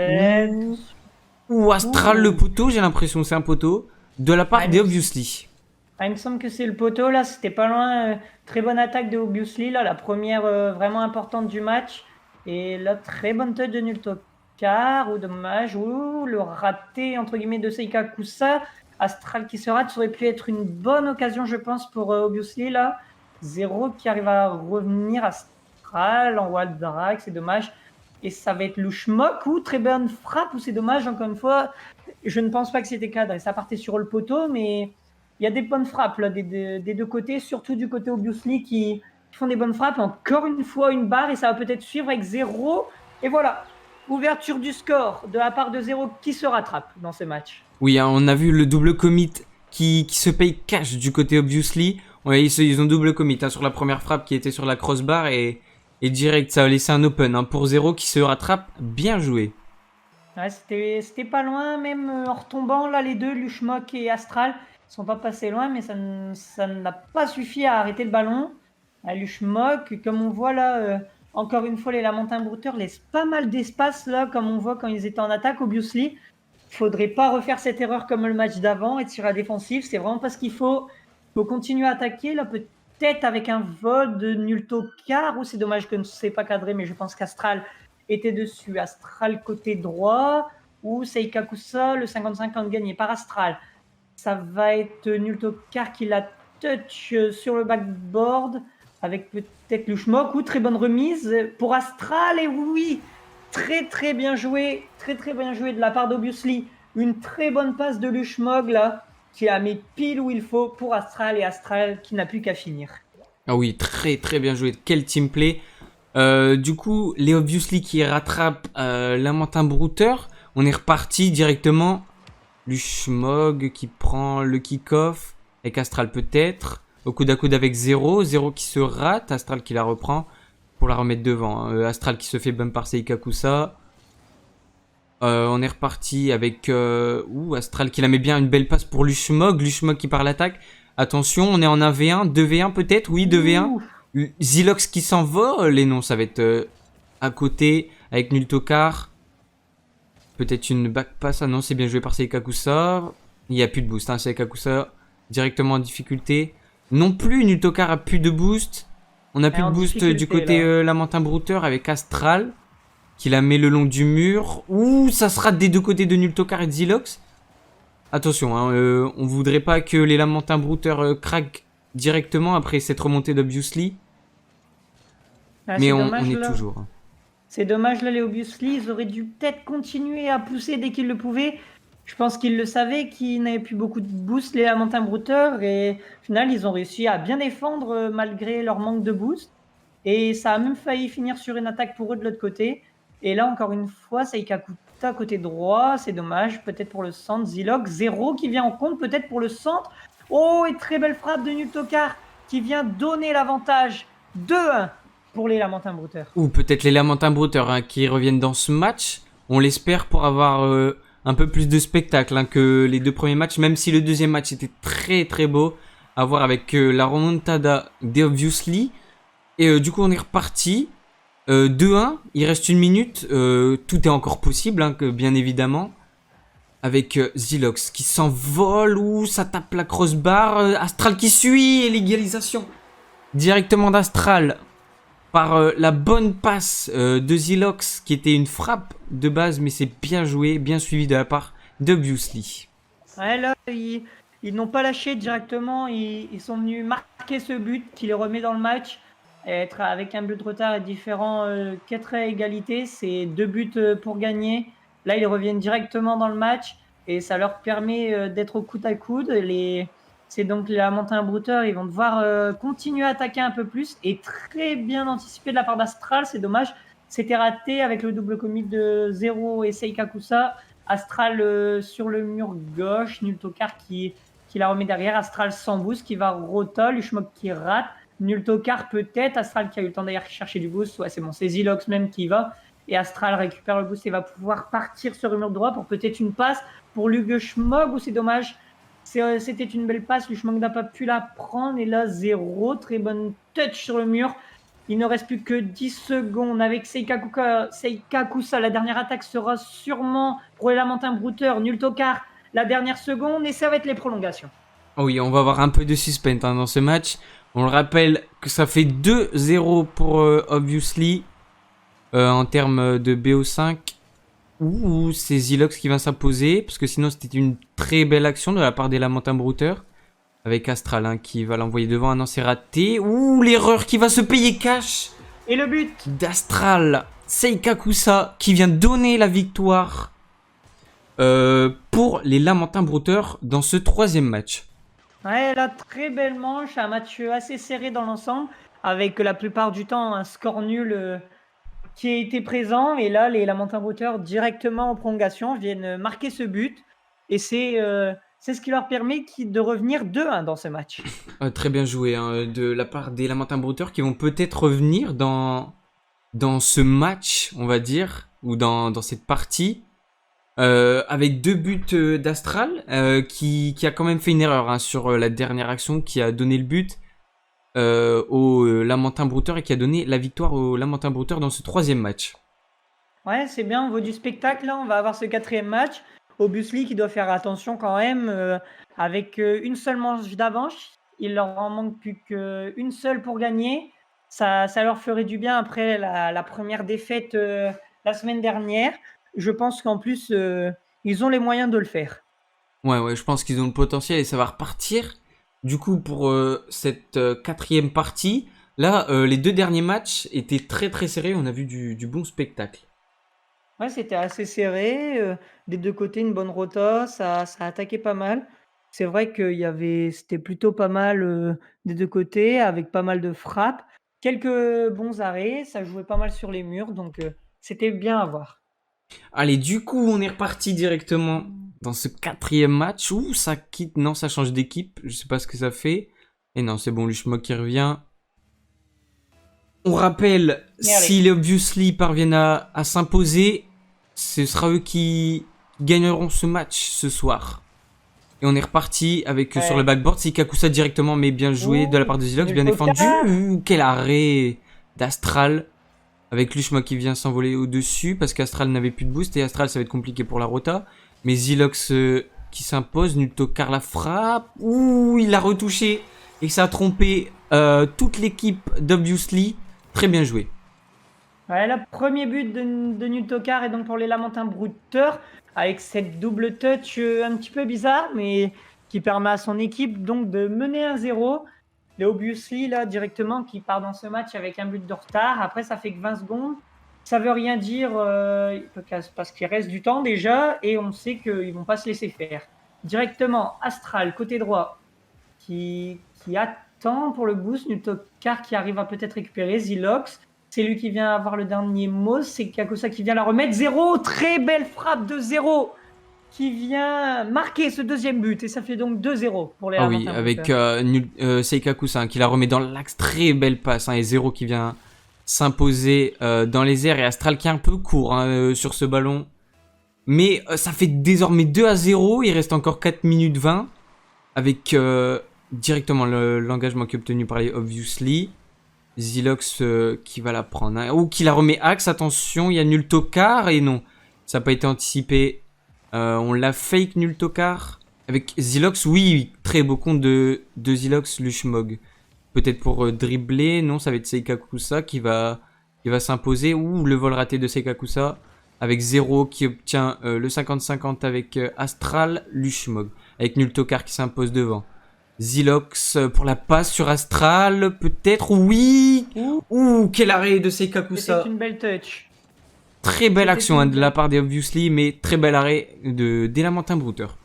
Astral le poteau, j'ai l'impression que c'est un poteau. De la part des Obviously. Il me semble que c'est le poteau là, c'était pas loin. Très bonne attaque de Obviously là, la première vraiment importante du match. Et là, très bonne tête de Nultokar, ou dommage, le raté entre guillemets de Seikakusa. Astral qui se rate, ça aurait pu être une bonne occasion, je pense, pour Obviously là. Zero qui arrive à revenir, Astral en wall drag, c'est dommage. Et ça va être Lushmog, ou très bonne frappe, ou c'est dommage, encore une fois. Je ne pense pas que c'était cadré, ça partait sur le poteau, mais il y a des bonnes frappes là, des deux côtés, surtout du côté Obviously qui qui font des bonnes frappes. Encore une fois, une barre et ça va peut-être suivre avec 0. Et voilà, ouverture du score de la part de 0 qui se rattrape dans ce match. Oui, hein, on a vu le double commit qui se paye cash du côté Obviously. Ouais, ils ont double commit hein, sur la première frappe qui était sur la crossbar et direct, ça a laissé un open hein, pour 0 qui se rattrape. Bien joué. Ouais, c'était pas loin, même en retombant, là, les deux, Luchmok et Astral, sont pas passés loin, mais ça n'a pas suffi à arrêter le ballon. Luchmok, comme on voit là, encore une fois, les Lamentins Brouteurs laissent pas mal d'espace, là, comme on voit quand ils étaient en attaque, obviously. Faudrait pas refaire cette erreur comme le match d'avant et tirer à défensif, c'est vraiment pas ce qu'il faut. Il faut continuer à attaquer, là, peut-être avec un vol de Nultokar, ou c'est dommage que ne s'est pas cadré, mais je pense qu'Astral était dessus. Astral côté droit ou Seikakusa, le 50-50 gagné par Astral. Ça va être Nultokar qui la touch sur le backboard avec peut-être Luchmok ou très bonne remise pour Astral. Et oui, très bien joué de la part d'Obviously. Une très bonne passe de Luchmog là qui a mis pile où il faut pour Astral et Astral qui n'a plus qu'à finir. Ah oui, très bien joué. Quel team play. Du coup, les Obviously qui rattrapent Lamentin Brouteur. On est reparti directement. Luchmog qui prend le kick-off. Avec Astral peut-être. Au coude à coude avec 0. 0 qui se rate. Astral qui la reprend. Pour la remettre devant. Astral qui se fait bump par Seikakusa. On est reparti avec Astral qui la met bien. Une belle passe pour Luchmog. Luchmog qui part l'attaque. Attention, on est en 1v1. 2v1 peut-être. Oui, 2v1. Ouh. Zilox qui s'envole, et non, ça va être à côté avec Nultokar. Peut-être une back pass. Ah non, c'est bien joué par Seikakusa. Il n'y a plus de boost, hein, Seikakusa directement en difficulté. Non plus, Nultokar a plus de boost. On a plus de boost du côté Lamentin Brouteur avec Astral qui la met le long du mur. Ouh, ça sera des deux côtés de Nultokar et de Zilox. Attention, hein, on voudrait pas que les Lamentins Brouteurs craquent directement après cette remontée d'Obviously. Ah, mais on dommage, est là. toujours. C'est dommage là les Obviously, ils auraient dû peut-être continuer à pousser dès qu'ils le pouvaient. Je pense qu'ils le savaient, qu'ils n'avaient plus beaucoup de boost les Lamentins Brouteurs et au final ils ont réussi à bien défendre malgré leur manque de boost. Et ça a même failli finir sur une attaque pour eux de l'autre côté. Et là encore une fois, Seikakuta côté droit, c'est dommage, peut-être pour le centre. Zilok, 0 qui vient en compte, peut-être pour le centre. Oh, et très belle frappe de Nultokar qui vient donner l'avantage 2-1 pour les Lamentins Brouteurs. Ou peut-être les Lamentins Brouteurs hein, qui reviennent dans ce match. On l'espère pour avoir un peu plus de spectacle hein, que les deux premiers matchs. Même si le deuxième match était très beau à voir avec la remontada d'Obviously. Et du coup on est reparti. 2-1, il reste une minute. Tout est encore possible, hein, bien évidemment. Avec Zilox qui s'envole. Ouh, ça tape la crossbar. Astral qui suit et l'égalisation directement d'Astral. Par la bonne passe de Zilox qui était une frappe de base, mais c'est bien joué, bien suivi de la part d'Obviously. Ouais, là, ils n'ont pas lâché directement, ils sont venus marquer ce but qui les remet dans le match. Et être avec un but de retard est différent qu'être à égalité, c'est 2 buts pour gagner. Là, ils reviennent directement dans le match et ça leur permet d'être au coude à coude. C'est donc les Lamentins Brouteurs, ils vont devoir continuer à attaquer un peu plus et très bien anticipé de la part d'Astral, c'est dommage. C'était raté avec le double commit de 0 et Seikakusa. Astral sur le mur gauche, Nultokar qui la remet derrière. Astral sans boost qui va rota, Luchmok qui rate. Nultokar peut-être, Astral qui a eu le temps d'aller chercher du boost. Ouais, c'est bon, c'est Zilox même qui va. Et Astral récupère le boost et va pouvoir partir sur le mur droit pour peut-être une passe pour Luchmok ou c'est dommage. C'était une belle passe, Luchmog n'a pas pu la prendre et là 0, très bonne touch sur le mur. Il ne reste plus que 10 secondes avec Seikakusa. La dernière attaque sera sûrement pour les Lamentins Brouteurs. Nultokar, la dernière seconde et ça va être les prolongations. Oh oui, on va avoir un peu de suspense hein, dans ce match. On le rappelle que ça fait 2-0 pour Obviously en termes de BO5. Ouh, c'est Zilox qui va s'imposer, parce que sinon c'était une très belle action de la part des Lamentins Brouteurs. Avec Astral hein, qui va l'envoyer devant, ah non c'est raté. Ouh, l'erreur qui va se payer cash. Et le but d'Astral, Seikakusa qui vient donner la victoire pour les Lamentins Brouteurs dans ce troisième match. Ouais, là, très belle manche, un match assez serré dans l'ensemble. avec la plupart du temps un score nul qui a été présent. Et là, les Lamentins Brouteurs, directement en prolongation, viennent marquer ce but. Et c'est ce qui leur permet de revenir 2-1 dans ce match. Très bien joué hein, de la part des Lamentins Brouteurs qui vont peut-être revenir dans ce match, on va dire, ou dans cette partie, avec 2 buts d'Astral, qui a quand même fait une erreur hein, sur la dernière action, qui a donné le but aux Lamentins Brouteurs et qui a donné la victoire aux Lamentins Brouteurs dans ce 3e match. Ouais, c'est bien, au niveau du spectacle, là, on va avoir ce 4e match. Obviously, qui doit faire attention quand même, avec une seule manche d'avance. Il leur en manque plus qu'une seule pour gagner. Ça leur ferait du bien après la première défaite la semaine dernière. Je pense qu'en plus, ils ont les moyens de le faire. Ouais, je pense qu'ils ont le potentiel et ça va repartir. Du coup, pour cette 4e partie, là, les 2 derniers matchs étaient très très serrés. On a vu du bon spectacle. Ouais, c'était assez serré. Des deux côtés, une bonne rota. Ça attaquait pas mal. C'est vrai c'était plutôt pas mal des deux côtés, avec pas mal de frappes. Quelques bons arrêts. Ça jouait pas mal sur les murs. Donc, c'était bien à voir. Allez, du coup, on est reparti directement dans ce 4e match. Ouh, ça quitte. Non, ça change d'équipe. Je sais pas ce que ça fait. Et non, c'est bon, Luchmok qui revient. On rappelle, si les Obviously parviennent à s'imposer, ce sera eux qui gagneront ce match ce soir. Et on est reparti avec sur le backboard, c'est Kakusa directement, mais bien joué de la part de Zilox, bien défendu. Quel arrêt d'Astral. Avec Luchmok qui vient s'envoler au-dessus parce qu'Astral n'avait plus de boost et Astral ça va être compliqué pour la rota. Mais Zilox qui s'impose, Nultokar la frappe. Ouh, il l'a retouché et ça a trompé toute l'équipe d'Obviously. Très bien joué. Ouais, le premier but de Nultokar est donc pour les Lamentins Brouteurs, avec cette double touch un petit peu bizarre, mais qui permet à son équipe donc de mener 1-0. Les Obviously, là, directement, qui part dans ce match avec un but de retard. Après, ça fait que 20 secondes. Ça veut rien dire parce qu'il reste du temps déjà et on sait qu'ils vont pas se laisser faire. Directement, Astral, côté droit, qui attend pour le boost. Nultokar qui arrive à peut-être récupérer. Zilox, c'est lui qui vient avoir le dernier mot. C'est Kakusa qui vient la remettre. 0, très belle frappe de 0 qui vient marquer ce 2e but. Et ça fait donc 2-0 pour les Lamentins. Ah oui, avec Seikakusa hein, qui la remet dans l'axe. Très belle passe. Hein, et 0 qui vient s'imposer dans les airs. Et Astral qui est un peu court hein, sur ce ballon. Mais ça fait désormais 2-0. Il reste encore 4 minutes 20. Avec directement l'engagement qui est obtenu par les Obviously. Zilox qui va la prendre. Hein. Ou qui la remet axe. Attention, il y a Nultokar. Et non, ça n'a pas été anticipé. On l'a fake Nultokar. Avec Zilox, oui, très beau compte de Zilox Luchmog. Peut-être pour dribbler. Non, ça va être Seikakusa qui va s'imposer. Ouh, le vol raté de Seikakusa. Avec 0 qui obtient le 50-50 avec Astral Luchmog. Avec Nultokar qui s'impose devant. Zilox pour la passe sur Astral, peut-être, oui. Ouh, quel arrêt de Seikakusa. C'était une belle touch. Très belle action hein, de la part des Obviously, mais très bel arrêt des Lamentins Brouteurs.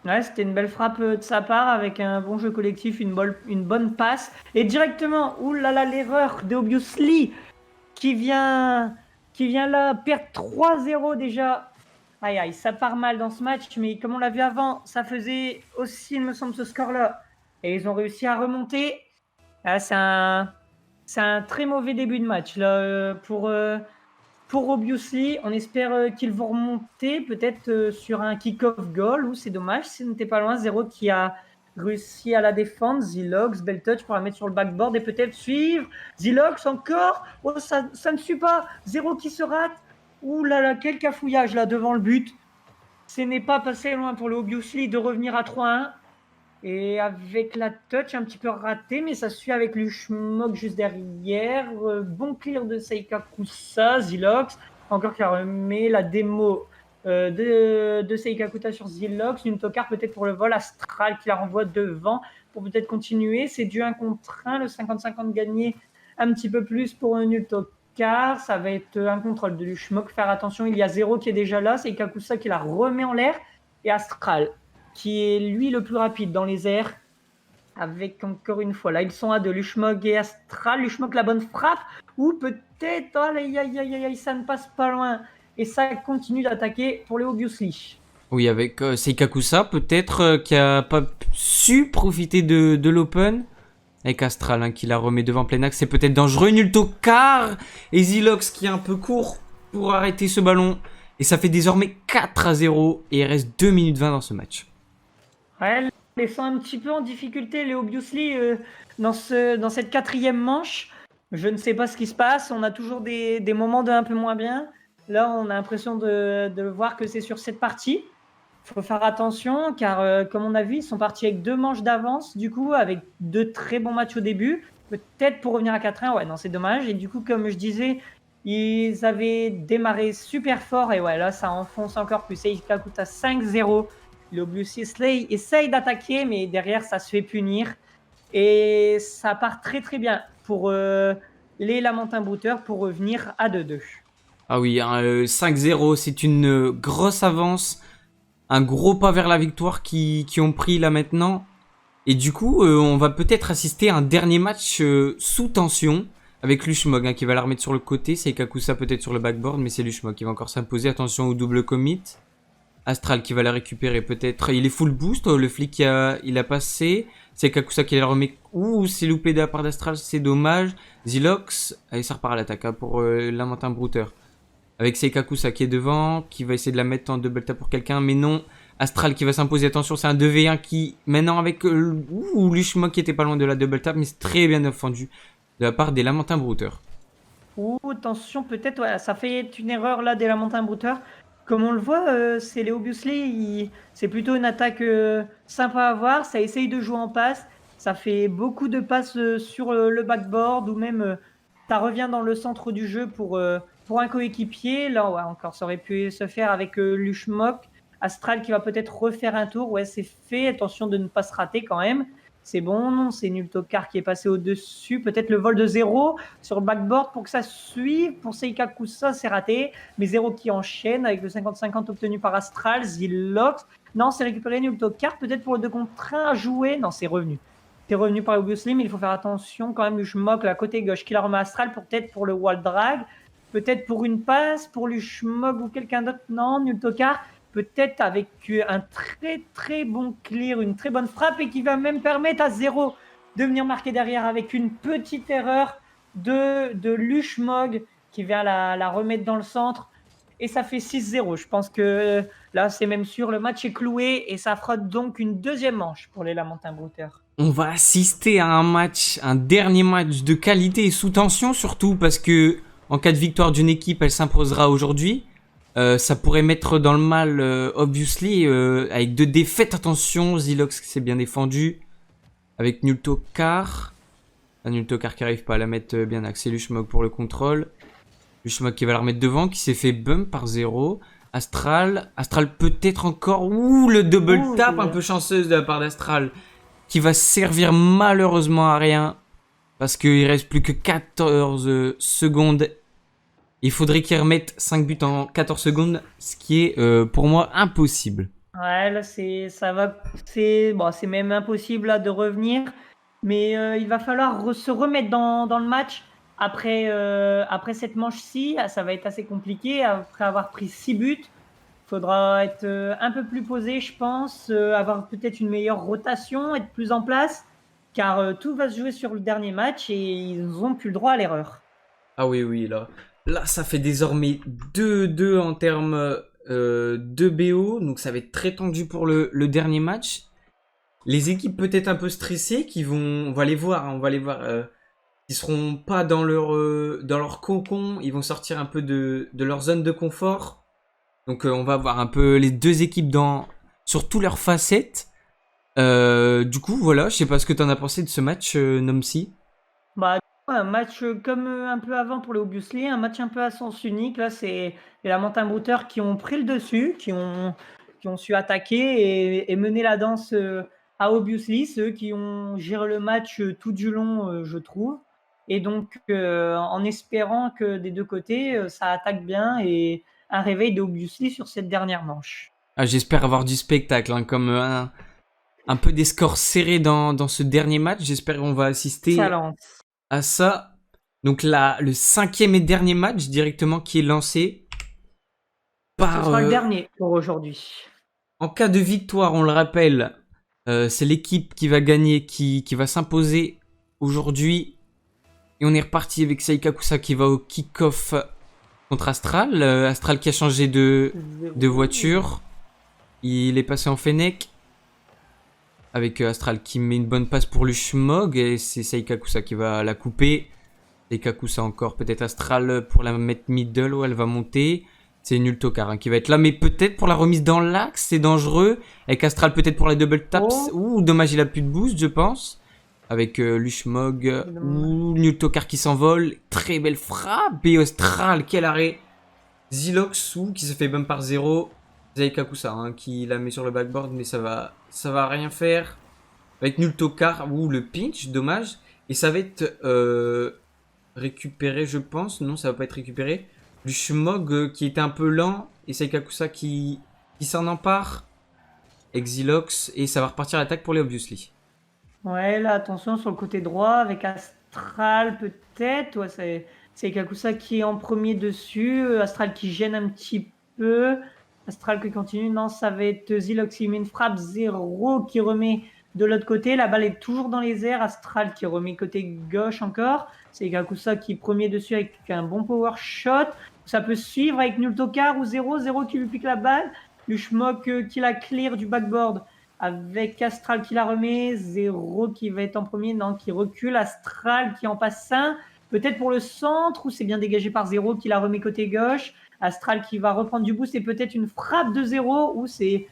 Ouais, c'était une belle frappe de sa part avec un bon jeu collectif, une bonne passe. Et directement, oulala, l'erreur des Obviously qui vient là perdre 3-0 déjà. Aïe aïe, ça part mal dans ce match, mais comme on l'a vu avant, ça faisait aussi, il me semble, ce score-là. Et ils ont réussi à remonter. Ah, c'est un très mauvais début de match là, pour Obviously. On espère qu'ils vont remonter peut-être sur un kick-off goal, ou c'est dommage, ce n'était pas loin. 0 qui a réussi à la défendre. Zilox, belle touch pour la mettre sur le backboard et peut-être suivre. Zilox encore. Oh, ça ne suit pas. 0 qui se rate. Ouh là là, quel cafouillage là devant le but. Ce n'est pas passé loin pour le Obviously de revenir à 3-1. Et avec la touch un petit peu ratée, mais ça suit avec Luchmog juste derrière. Bon clear de Seikakusa, Zilox. Encore qui remet la démo de Seikakusa sur Zilox. Nultokar peut-être pour le vol. Astral qui la renvoie devant pour peut-être continuer. C'est du 1 contre 1. Le 50-50 gagné un petit peu plus pour Nultokar. Ça va être un contrôle de Luchmog. Faire attention, il y a 0 qui est déjà là. Seikakusa qui la remet en l'air. Et Astral qui est lui le plus rapide dans les airs, avec encore une fois, là ils sont à deux, Lushmog et Astral. Lushmog la bonne frappe, ou peut-être, aïe aïe aïe aïe, ça ne passe pas loin. Et ça continue d'attaquer pour les Obviously. Oui, avec Seikakusa, peut-être, qui a pas su profiter de l'Open. Avec Astral, hein, qui la remet devant plein axe, c'est peut-être dangereux. Nultokar et Zilox qui est un peu court pour arrêter ce ballon. Et ça fait désormais 4-0 et il reste 2 minutes 20 dans ce match. Ouais, ils sont un petit peu en difficulté, les Obviously, dans cette quatrième manche. Je ne sais pas ce qui se passe. On a toujours des moments de un peu moins bien. Là, on a l'impression de voir que c'est sur cette partie. Il faut faire attention car, comme on a vu, ils sont partis avec 2 manches d'avance, du coup, avec 2 très bons matchs au début. Peut-être pour revenir à 4-1, ouais, non, c'est dommage. Et du coup, comme je disais, ils avaient démarré super fort et ouais, là, ça enfonce encore plus. Seika coûte à 5-0. Le Blue Sea Slay essaye d'attaquer, mais derrière, ça se fait punir. Et ça part très très bien pour les Lamentins Brouteurs pour revenir à 2-2. Ah oui, hein, 5-0, c'est une grosse avance. Un gros pas vers la victoire qui ont pris là maintenant. Et du coup, on va peut-être assister à un dernier match sous tension. Avec Lushmog hein, qui va la remettre sur le côté. Seikakusa peut-être sur le backboard, mais c'est Lushmog qui va encore s'imposer. Attention au double commit. Astral qui va la récupérer peut-être. Il est full boost, le flic il a passé. C'est Kakusa qui la remet. Ouh, c'est loupé de la part d'Astral, c'est dommage. Zilox, allez, ça repart à l'attaque hein, pour Lamentin Brouter. Avec Seikakusa qui est devant, qui va essayer de la mettre en double tap pour quelqu'un, mais non. Astral qui va s'imposer, attention, c'est un 2v1 qui, maintenant avec Lushmog qui était pas loin de la double tap, mais c'est très bien défendu de la part des Lamentins Brouteurs. Ouh, attention, peut-être, ouais, ça fait une erreur là des Lamentins Brouteurs. Comme on le voit, c'est les Obviously, c'est plutôt une attaque sympa à voir. Ça essaye de jouer en passe. Ça fait beaucoup de passes sur le backboard ou même ça revient dans le centre du jeu pour un coéquipier. Là, ouais, encore, ça aurait pu se faire avec Lushmok. Astral qui va peut-être refaire un tour. Ouais, c'est fait. Attention de ne pas se rater quand même. C'est bon, non, c'est Nultokar qui est passé au-dessus. Peut-être le vol de 0 sur le backboard pour que ça suive. Pour Seika Kusa, c'est raté. Mais 0 qui enchaîne avec le 50-50 obtenu par Astral. Zilox. Non, c'est récupéré Nultokar. Peut-être pour le 2 contre 1 à jouer. Non, c'est revenu. C'est revenu par Obviously, mais il faut faire attention quand même. Lushmok, la côté gauche, qui la remet à Astral. Peut-être pour le wall drag. Peut-être pour une passe. Pour Lushmok ou quelqu'un d'autre. Non, Nultokar. Peut-être avec un très très bon clear, une très bonne frappe et qui va même permettre à 0 de venir marquer derrière avec une petite erreur de Lushmog qui vient la remettre dans le centre. Et ça fait 6-0. Je pense que là, c'est même sûr, le match est cloué et ça fera donc une deuxième manche pour les Lamentins Brouteurs. On va assister à un match, un dernier match de qualité et sous tension, surtout parce que en cas de victoire d'une équipe, elle s'imposera aujourd'hui. Ça pourrait mettre dans le mal, obviously, avec 2 défaites. Attention, Zilox qui s'est bien défendu. Avec Nultokar. Nultokar qui arrive pas à la mettre bien axée. Lushmog pour le contrôle. Lushmog qui va la remettre devant, qui s'est fait bump par 0. Astral peut-être encore. Ouh, le double tap un peu chanceuse de la part d'Astral. Qui va servir malheureusement à rien. Parce qu'il reste plus que 14 secondes. Il faudrait qu'il remette 5 buts en 14 secondes, ce qui est pour moi impossible. Ouais, là, c'est même impossible là, de revenir. Mais il va falloir se remettre dans le match après cette manche-ci. Ah, ça va être assez compliqué. Après avoir pris 6 buts, il faudra être un peu plus posé, je pense. Avoir peut-être une meilleure rotation, être plus en place. Car tout va se jouer sur le dernier match et ils n'ont plus le droit à l'erreur. Ah oui, oui, là. Là, ça fait désormais 2-2 en termes de BO. Donc ça va être très tendu pour le dernier match. Les équipes peut-être un peu stressées, on va les voir, hein, on va les voir. Ils seront pas dans leur cocon. Ils vont sortir un peu de leur zone de confort. Donc on va voir un peu les deux équipes sur toutes leurs facettes. Du coup, voilà, je sais pas ce que t'en as pensé de ce match, Nomsi. Bah, un match comme un peu avant pour les Obviously, un match un peu à sens unique. Là, c'est les Lamentins Brouteurs qui ont pris le dessus, qui ont su attaquer et mener la danse à Obviously, ceux qui ont géré le match tout du long, je trouve. Et donc, en espérant que des deux côtés, ça attaque bien et un réveil de Obviously sur cette dernière manche. Ah, j'espère avoir du spectacle, hein, comme un peu des scores serrés dans ce dernier match. J'espère qu'on va assister Ça lance. à ça. Donc là, le 5e et dernier match directement qui est lancé Ce par... sera le dernier pour aujourd'hui. En cas de victoire, on le rappelle, c'est l'équipe qui va gagner, qui va s'imposer aujourd'hui. Et on est reparti avec Saikakusa qui va au kick-off contre Astral. Astral qui a changé de voiture. Il est passé en Fennec. Avec Astral qui met une bonne passe pour le Schmog. Et c'est Saikakusa qui va la couper. Saikakusa encore. Peut-être Astral pour la mettre middle où elle va monter. C'est Nultokar qui va être là. Mais peut-être pour la remise dans l'axe, c'est dangereux. Avec Astral peut-être pour la double taps. Ouh, dommage, il a plus de boost, je pense. Avec Lushmog ou Nultokar qui s'envole. Très belle frappe. Et Astral, quel arrêt. Zilox qui se fait bump par 0. Saikakusa qui la met sur le backboard. Mais ça va rien faire. Avec Nultokar. Ouh, le pinch, dommage. Et ça va être récupéré, je pense. Non, ça va pas être récupéré. Lushmog qui était un peu lent. Et Saikakusa qui s'en empare. Exilox. Et ça va repartir à l'attaque pour les Obviously. Ouais, là, attention sur le côté droit avec Astral peut-être. Ouais, c'est Saikakusa qui est en premier dessus. Astral qui gêne un petit peu. Astral qui continue. Non, ça va être Zilox qui met une frappe 0 qui remet de l'autre côté. La balle est toujours dans les airs. Astral qui remet côté gauche encore. Saikakusa qui est premier dessus avec un bon power shot. Ça peut suivre avec Nultokar ou 0 qui lui pique la balle. Lushmog qui la clear du backboard. Avec Astral qui la remet, 0 qui va être en premier, non, qui recule, Astral qui en passe un, peut-être pour le centre, ou c'est bien dégagé par 0 qui la remet côté gauche, Astral qui va reprendre du boost et peut-être une frappe de 0, ou c'est,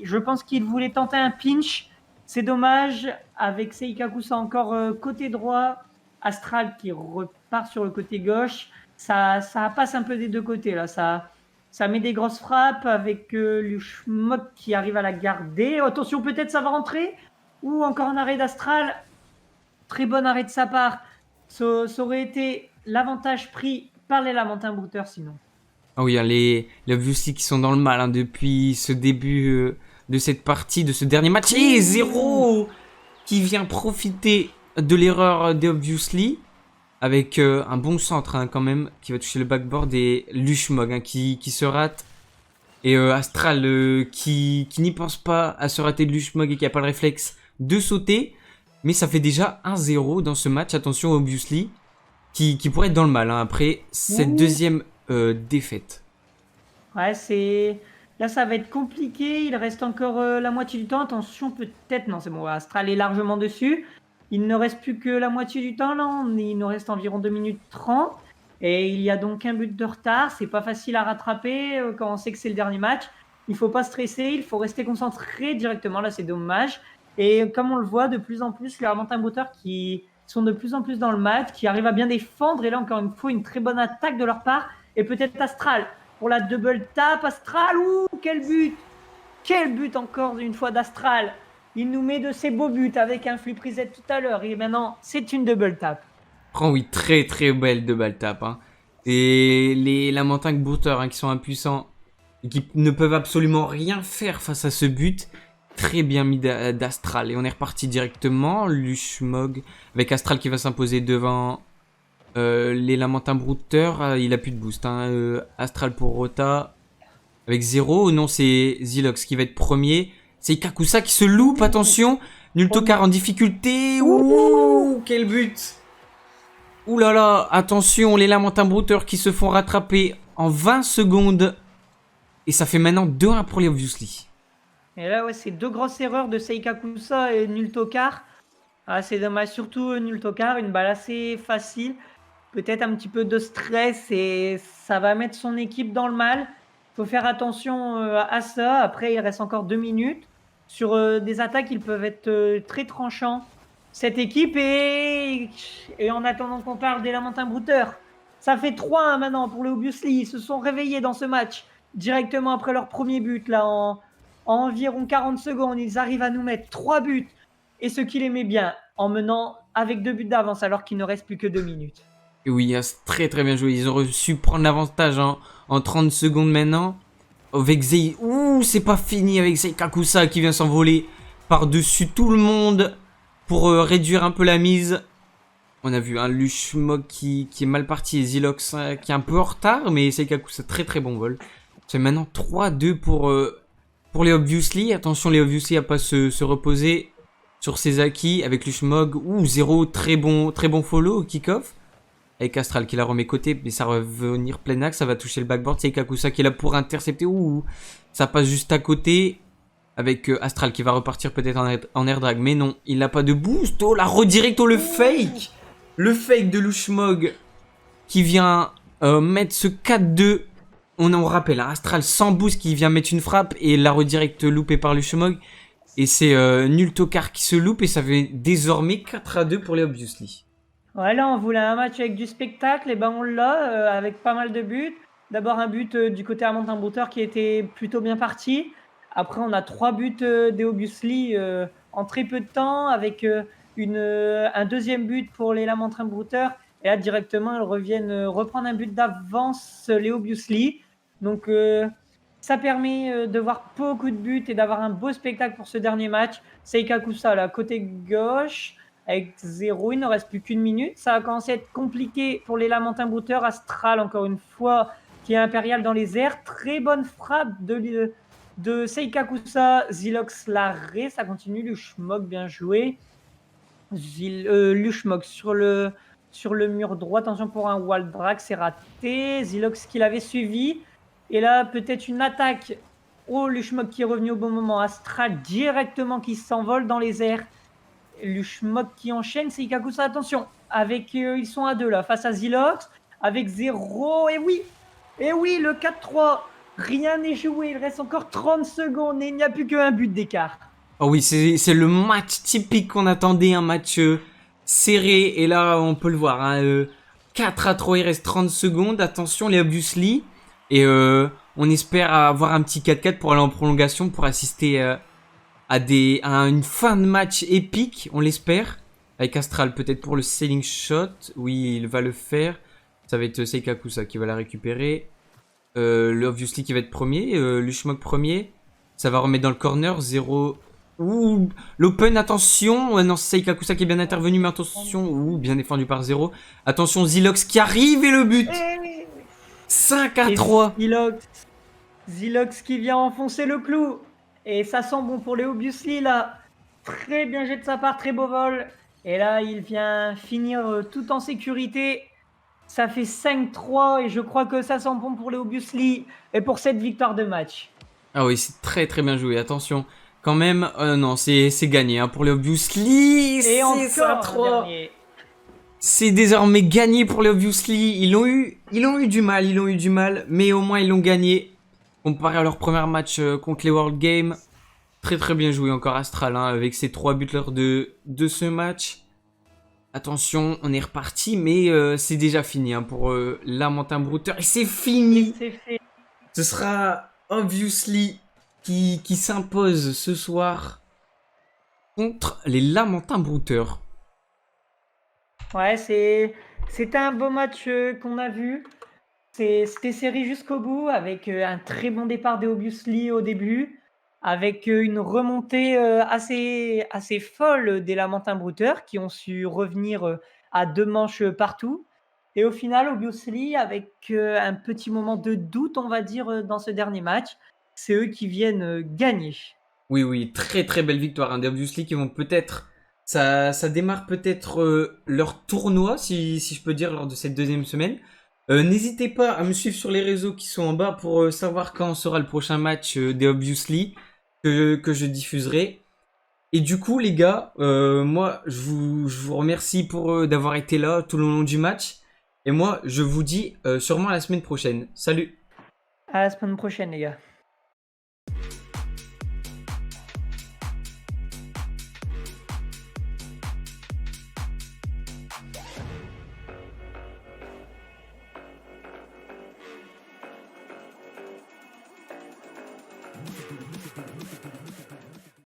je pense qu'il voulait tenter un pinch, c'est dommage, avec Saikakusa encore côté droit, Astral qui repart sur le côté gauche, ça passe un peu des deux côtés là, ça met des grosses frappes avec Lushmog qui arrive à la garder. Attention, peut-être ça va rentrer. Ou encore un arrêt d'Astral. Très bon arrêt de sa part. Ça aurait été l'avantage pris par les Lamentins Brouteurs sinon. Ah oui, les Obviously qui sont dans le mal depuis ce début de cette partie, de ce dernier match. Et 0 qui vient profiter de l'erreur des Obviously. Avec un bon centre quand même, qui va toucher le backboard et Lushmog qui se rate. Et Astral qui n'y pense pas à se rater de Lushmog et qui n'a pas le réflexe de sauter. Mais ça fait déjà 1-0 dans ce match. Attention Obviously, qui pourrait être dans le mal après cette deuxième défaite. Ouais, là ça va être compliqué. Il reste encore la moitié du temps. Attention, peut-être. Non, c'est bon, Astral est largement dessus. Il ne reste plus que la moitié du temps, là. Il nous reste environ 2 minutes 30. Et il y a donc un but de retard. C'est pas facile à rattraper quand on sait que c'est le dernier match. Il faut pas stresser, il faut rester concentré directement. Là, c'est dommage. Et comme on le voit de plus en plus, les Lamentins Brouteurs qui sont de plus en plus dans le match, qui arrivent à bien défendre. Et là, encore une fois, une très bonne attaque de leur part. Et peut-être Astral pour la double tap. Astral, ouh, quel but! Quel but encore une fois d'Astral! Il nous met de ses beaux buts avec un flip reset tout à l'heure. Et maintenant, c'est une double tap. Oh oui, très très belle double tap. Et les Lamentins Brouteurs qui sont impuissants et qui ne peuvent absolument rien faire face à ce but. Très bien mis d'Astral. Et on est reparti directement. Lushmog avec Astral qui va s'imposer devant les Lamentins Brouteurs. Il a plus de boost. Astral pour Rota avec 0. Non, c'est Zilox qui va être premier. C'est Saikakusa qui se loupe, attention. Nultokar en difficulté. Ouh, quel but. Ouh là là, attention, les Lamentins Brouteurs qui se font rattraper en 20 secondes. Et ça fait maintenant 2-1 pour les Obviously. Et là, ouais, c'est 2 grosses erreurs de Saikakusa et Nultokar. Ah, c'est dommage, surtout Nultokar, une balle assez facile. Peut-être un petit peu de stress et ça va mettre son équipe dans le mal. Il faut faire attention à ça. Après, il reste encore 2 minutes. Sur des attaques, ils peuvent être très tranchants. Cette équipe et en attendant qu'on parle des Lamentins Brouteurs, ça fait 3-1 maintenant pour les Obviously. Ils se sont réveillés dans ce match directement après leur premier but. Là, en environ 40 secondes, ils arrivent à nous mettre 3 buts. Et ce qu'il aimait bien, en menant avec 2 buts d'avance alors qu'il ne reste plus que 2 minutes. Et oui, c'est très très bien joué. Ils ont su prendre l'avantage en 30 secondes maintenant. Avec Ouh, c'est pas fini avec Saikakusa qui vient s'envoler par-dessus tout le monde pour réduire un peu la mise. On a vu un Lushmog qui est mal parti et Zilox qui est un peu en retard, mais Seikakusa, très très bon vol. C'est maintenant 3-2 pour les Obviously. Attention, les Obviously à pas se reposer sur ses acquis avec Lushmog. Ouh, 0, très bon follow au kick-off. Avec Astral qui la remet côté, mais ça va venir plein axe, ça va toucher le backboard. Seikakusa qui est là pour intercepter. Ouh, ça passe juste à côté. Avec Astral qui va repartir peut-être en air drag. Mais non, il n'a pas de boost. Oh, la redirect, oh, le fake. Le fake de Lushmog qui vient mettre ce 4-2. On en rappelle, hein, Astral sans boost qui vient mettre une frappe. Et la redirect loupée par Lushmog. Et c'est Nultokar qui se loupe. Et ça fait désormais 4-2 pour les Obviously. Ouais, là, on voulait un match avec du spectacle, et ben on l'a, avec pas mal de buts. D'abord un but du côté Armentin-Brouter qui était plutôt bien parti. Après, on a 3 buts des Obviously en très peu de temps, avec un deuxième but pour les Lamentrin-Brouter. Et là, directement, ils reviennent reprendre un but d'avance, les Obviously. Donc, ça permet de voir beaucoup de buts et d'avoir un beau spectacle pour ce dernier match. Seikakusa, là, côté gauche. Avec 0, il ne reste plus qu'une minute. Ça a commencé à être compliqué pour les Lamentins-Brouter. Astral, encore une fois, qui est impérial dans les airs. Très bonne frappe de Seikakusa. Zilox l'arrêt, ça continue. Lushmog, bien joué. Lushmog sur le mur droit. Attention pour un wall drag, c'est raté. Zilox qui l'avait suivi. Et là, peut-être une attaque. Oh, Lushmog qui est revenu au bon moment. Astral directement qui s'envole dans les airs. Lushmog qui enchaîne, Seikakusa, attention, avec ils sont à 2 là, face à Zilox, avec 0, et oui, le 4-3, rien n'est joué, il reste encore 30 secondes et il n'y a plus qu'un but d'écart. Oh oui, c'est le match typique qu'on attendait, un match serré, et là on peut le voir, hein, 4-3, il reste 30 secondes, attention les Obviously, et on espère avoir un petit 4-4 pour aller en prolongation, pour assister à une fin de match épique, on l'espère. Avec Astral peut-être pour le selling shot. Oui, il va le faire. Ça va être Seikakusa qui va la récupérer. Le Obviously qui va être premier. Lushmog premier. Ça va remettre dans le corner. 0. Ouh, l'open, attention. Non, c'est Seikakusa qui est bien intervenu, mais attention. Ouh, bien défendu par 0. Attention, Zilox qui arrive et le but. 5-3. Zilox qui vient enfoncer le clou. Et ça sent bon pour les Obviously là. Très bien jet de sa part, très beau vol. Et là, il vient finir tout en sécurité. Ça fait 5-3 et je crois que ça sent bon pour les Obviously et pour cette victoire de match. Ah oui, c'est très très bien joué. Attention, quand même, non, c'est gagné hein, pour les Obviously. Et encore c'est désormais gagné pour les Obviously. Ils ont eu du mal, mais au moins ils l'ont gagné. Comparé à leur premier match contre les World Games, très très bien joué encore Astral hein, avec ses 3 buts lors de ce match. Attention, on est reparti, mais c'est déjà fini hein, pour Lamentins-Brouter. Et c'est fini. Ce sera Obviously qui s'impose ce soir contre les Lamentins-Brouter. Ouais, c'était un beau match qu'on a vu. C'était serré jusqu'au bout, avec un très bon départ des Obviously au début, avec une remontée assez folle des Lamentins-Brouter qui ont su revenir à 2 manches partout. Et au final, Obviously, avec un petit moment de doute, on va dire, dans ce dernier match, c'est eux qui viennent gagner. Oui, très très belle victoire hein, des Obviously qui vont peut-être... Ça démarre peut-être leur tournoi, si je peux dire, lors de cette deuxième semaine. N'hésitez pas à me suivre sur les réseaux qui sont en bas pour savoir quand sera le prochain match des Obviously que je diffuserai. Et du coup les gars, moi je vous remercie pour d'avoir été là tout le long du match. Et moi je vous dis sûrement à la semaine prochaine. Salut! À la semaine prochaine les gars.